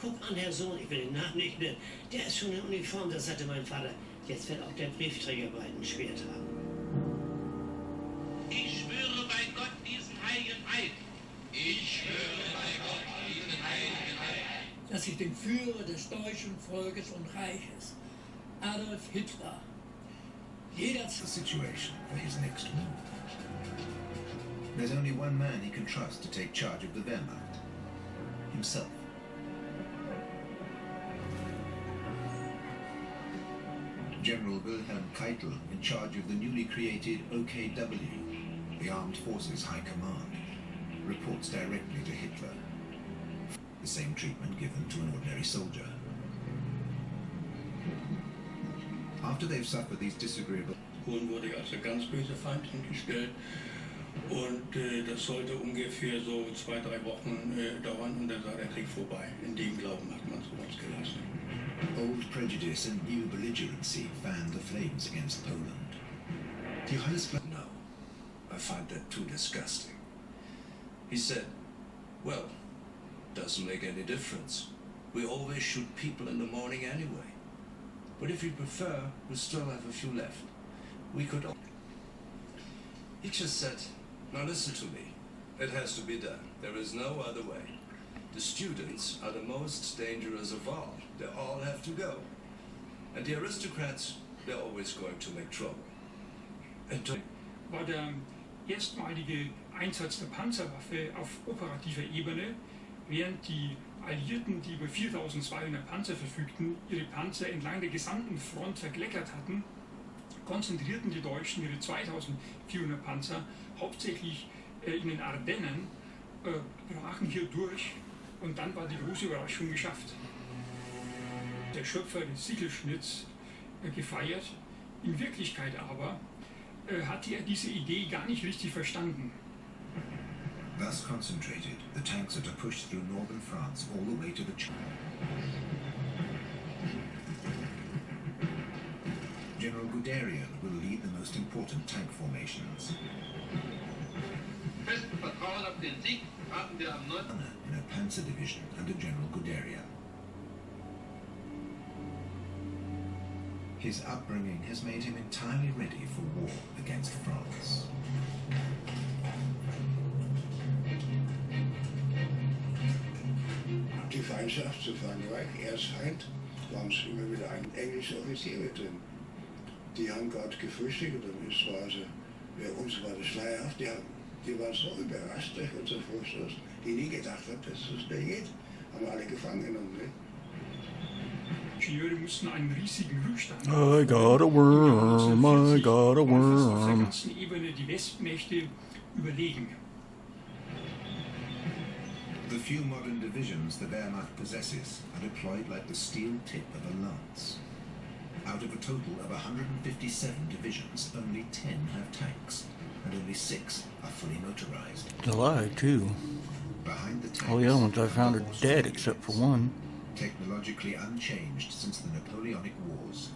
Guck an, Herr Sohn, ich will den Namen nicht nennen. Der ist schon in Uniform, das hatte mein Vater. Jetzt wird auch der Briefträger bald ein Schwert haben. Ich schwöre bei Gott diesen heiligen Eid. Ich schwöre bei Gott diesen heiligen Eid. Dass ich den Führer des deutschen Volkes und Reiches, Adolf Hitler, jederzeit... The situation for his next move. There's only one man he can trust to take charge of the Wehrmacht. Himself. General Wilhelm Keitel, in charge of the newly created OKW, the Armed Forces High Command, reports directly to Hitler. The same treatment given to an ordinary soldier. After they've suffered these disagreeable... Polen wurde als der ganz böse Feind hingestellt und das sollte ungefähr so 2-3 Wochen dauern und dann war der Krieg vorbei. In dem Glauben hat man sowas gelassen. Old prejudice and new belligerency fanned the flames against Poland. No, I find that too disgusting. He said, well, doesn't make any difference. We always shoot people in the morning anyway. But if you prefer, we still have a few left. We could... He just said, now listen to me. It has to be done. There is no other way. The students are the most dangerous of all. They all have to go. And the aristocrats, they're always going to make trouble. And war der erstmalige Einsatz der Panzerwaffe auf operativer Ebene, während die Alliierten, die über 4200 Panzer verfügten, ihre Panzer entlang der gesamten Front verkleckert hatten, konzentrierten die Deutschen ihre 2400 Panzer hauptsächlich in den Ardennen, brachen hier durch und dann war die große Überraschung geschafft. Der Schöpfer des Sichelschnitts gefeiert, in Wirklichkeit aber hatte er diese Idee gar nicht richtig verstanden. Thus concentrated, the tanks are to push through northern France all the way to the... General Guderian will lead the most important tank formations. Festen Vertrauen auf den Sieg haben wir am 9. In a panzer division under General Guderian. His upbringing has made him entirely ready for war against France. Die Feindschaft zu Frankreich, Erzfeind, waren es immer wieder englische Offiziere drin. Die haben gerade gefrühstückt und es war also, uns war das schleierhaft, die waren so überrascht durch unseren Vorstoß, die nie gedacht haben, dass das da geht. Haben alle gefangen genommen. Ne? Ingenieure mussten einen riesigen Rückstand I got a worm, I got a worm. auf der ganzen Ebene die Westmächte überlegen. The few modern divisions the Wehrmacht possesses are deployed like the steel tip of a lance. Out of a total of 157 divisions, only 10 have tanks, and only 6 are fully motorized. It's a lie, too. Behind the tanks, All the other ones I found are dead except for one. technologically unchanged since the Napoleonic Wars.